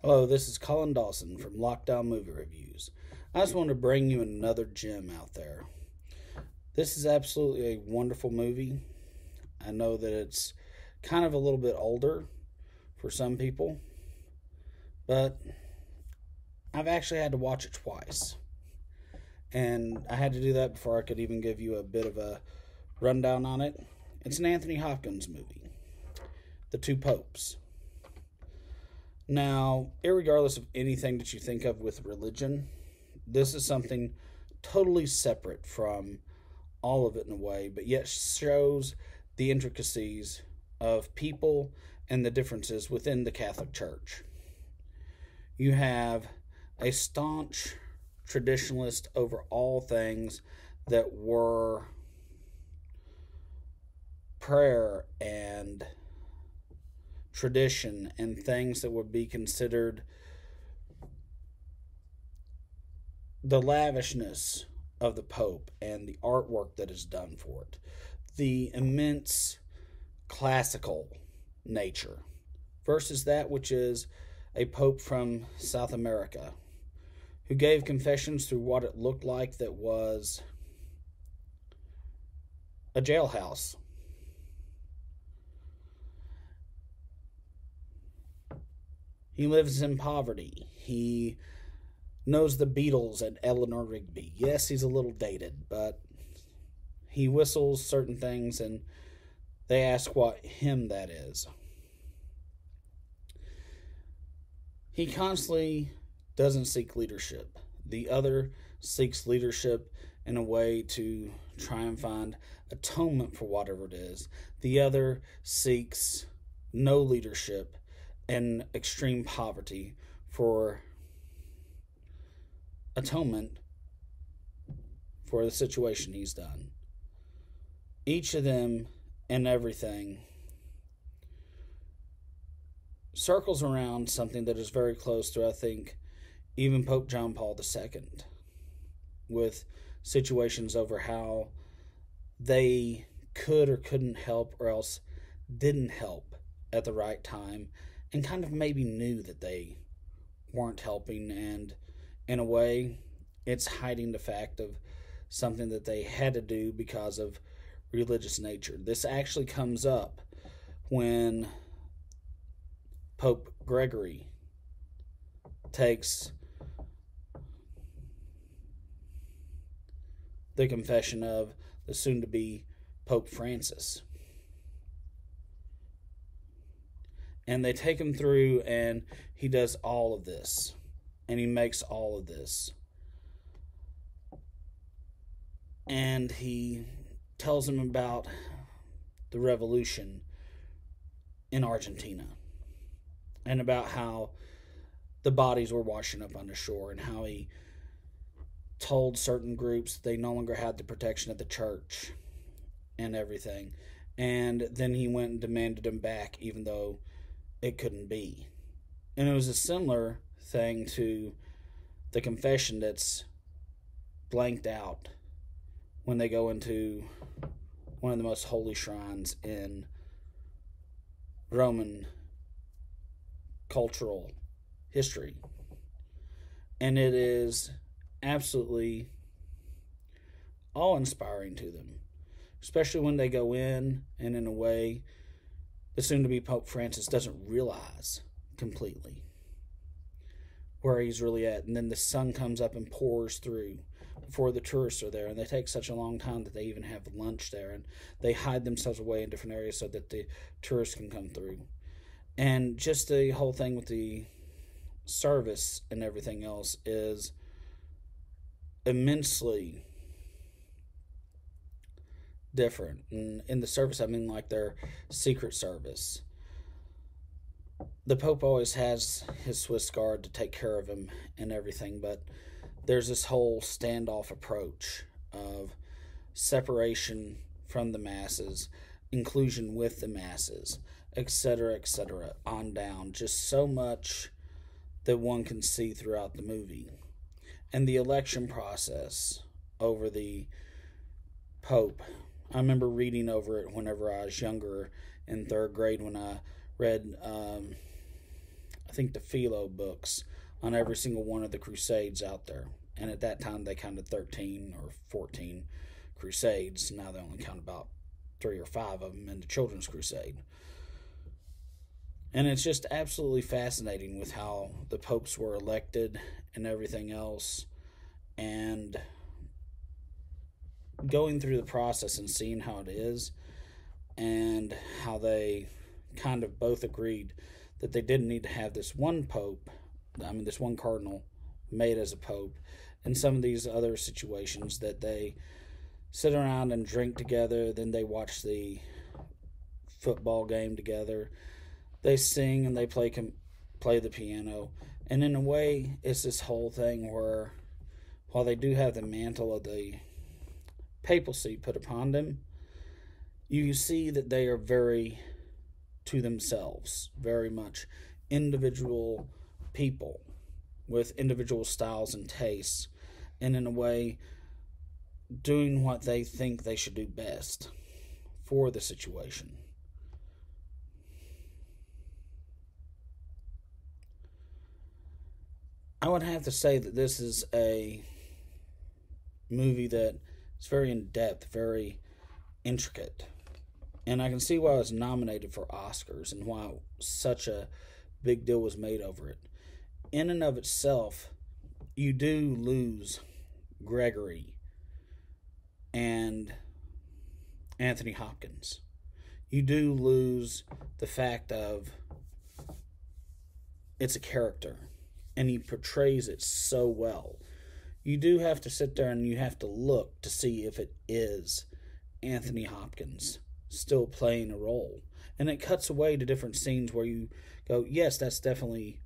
Hello, this is Colin Dawson from Lockdown Movie Reviews. I just wanted to bring you another gem out there. This is absolutely a wonderful movie. I know that it's kind of a little bit older for some people, but I've actually had to watch it twice. And I had to do that before I could even give you a bit of a rundown on it. It's an Anthony Hopkins movie, The Two Popes. Now, irregardless of anything that you think of with religion, this is something totally separate from all of it in a way, but yet shows the intricacies of people and the differences within the Catholic Church. You have a staunch traditionalist over all things that were prayer and tradition and things that would be considered the lavishness of the Pope and the artwork that is done for it, the immense classical nature, versus that which is a Pope from South America who gave confessions through what it looked like that was a jailhouse. He lives in poverty. He knows the Beatles and Eleanor Rigby. Yes, he's a little dated, but he whistles certain things and they ask what hymn that is. He constantly doesn't seek leadership. The other seeks leadership in a way to try and find atonement for whatever it is. The other seeks no leadership and extreme poverty for atonement for the situation he's done. Each of them and everything circles around something that is very close to, I think, even Pope John Paul II, with situations over how they could or couldn't help or else didn't help at the right time and kind of maybe knew that they weren't helping, and in a way it's hiding the fact of something that they had to do because of religious nature. This actually comes up when Pope Gregory takes the confession of the soon-to-be Pope Francis. And they take him through, and he does all of this. And he makes all of this. And he tells him about the revolution in Argentina. And about how the bodies were washing up on the shore. And how he told certain groups they no longer had the protection of the church. And everything. And then he went and demanded them back, even though it couldn't be. And it was a similar thing to the confession that's blanked out when they go into one of the most holy shrines in Roman cultural history. And it is absolutely awe-inspiring to them, especially when they go in and in a way the soon-to-be Pope Francis doesn't realize completely where he's really at. And then the sun comes up and pours through before the tourists are there. And they take such a long time that they even have lunch there. And they hide themselves away in different areas so that the tourists can come through. And just the whole thing with the service and everything else is immensely different. And in the service, I mean like their secret service. The Pope always has his Swiss Guard to take care of him and everything, but there's this whole standoff approach of separation from the masses, inclusion with the masses, etc., on down. Just so much that one can see throughout the movie. And the election process over the Pope, I remember reading over it whenever I was younger in third grade when I read, I I think, the Philo books on every single one of the Crusades out there. And at that time, they counted 13 or 14 Crusades. Now they only count about 3 or 5 of them in the Children's Crusade. And it's just absolutely fascinating with how the popes were elected and everything else. And going through the process and seeing how it is, and how they kind of both agreed that they didn't need to have this one pope, this one cardinal made as a pope, in some of these other situations that they sit around and drink together, then they watch the football game together, they sing and they play the piano. And in a way, it's this whole thing where, while they do have the mantle of the papacy put upon them, you see that they are very to themselves, very much individual people with individual styles and tastes, and in a way doing what they think they should do best for the situation. I would have to say that this is a movie that is very in-depth, very intricate. And I can see why it was nominated for Oscars and why such a big deal was made over it. In and of itself, you do lose Gregory and Anthony Hopkins. You do lose the fact of it's a character, and he portrays it so well. You do have to sit there and you have to look to see if it is Anthony Hopkins still playing a role. And it cuts away to different scenes where you go, yes, that's definitely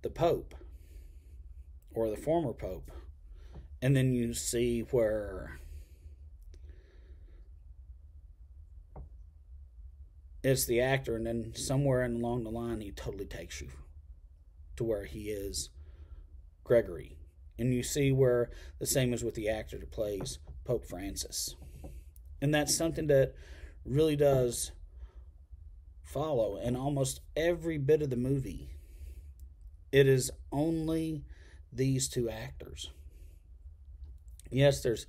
the Pope or the former Pope. And then you see where it's the actor, and then somewhere along the line he totally takes you to where he is Gregory. And you see where the same is with the actor that plays Pope Francis. And that's something that really does follow in almost every bit of the movie. It is only these two actors. Yes, there's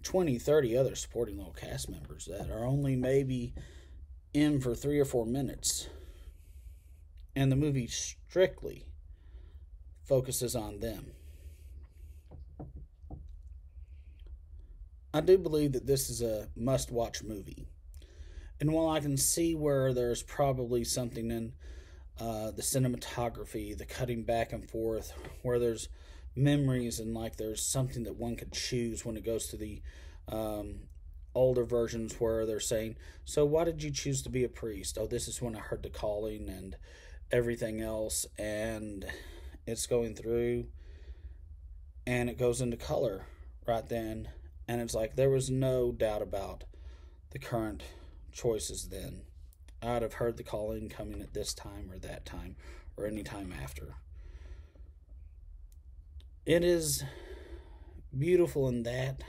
20, 30 other supporting little cast members that are only maybe in for 3 or 4 minutes. And the movie strictly focuses on them. I do believe that this is a must-watch movie. And while I can see where there's probably something in the cinematography, the cutting back and forth, where there's memories and like there's something that one could choose when it goes to the older versions where they're saying, so why did you choose to be a priest? Oh, this is when I heard the calling and everything else. And it's going through and it goes into color right then. And it's like there was no doubt about the current choices then. I'd have heard the calling coming at this time or that time or any time after. It is beautiful in that,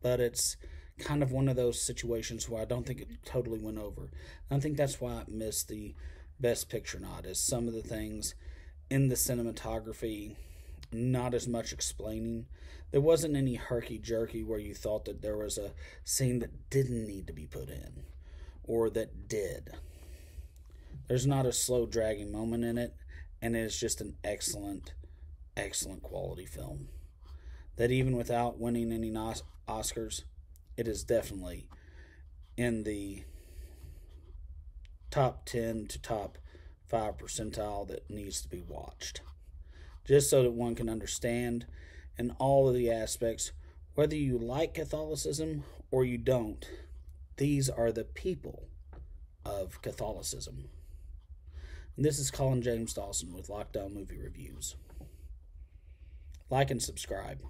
but it's kind of one of those situations where I don't think it totally went over. I think that's why it missed the Best Picture nod, is some of the things in the cinematography, not as much explaining. There wasn't any herky-jerky where you thought that there was a scene that didn't need to be put in, or that did. There's not a slow, dragging moment in it, and it is just an excellent, excellent quality film. That even without winning any Oscars, it is definitely in the top 10 to top 5 percentile that needs to be watched. Just so that one can understand in all of the aspects, whether you like Catholicism or you don't, these are the people of Catholicism. And this is Colin James Dawson with Lockdown Movie Reviews. Like and subscribe.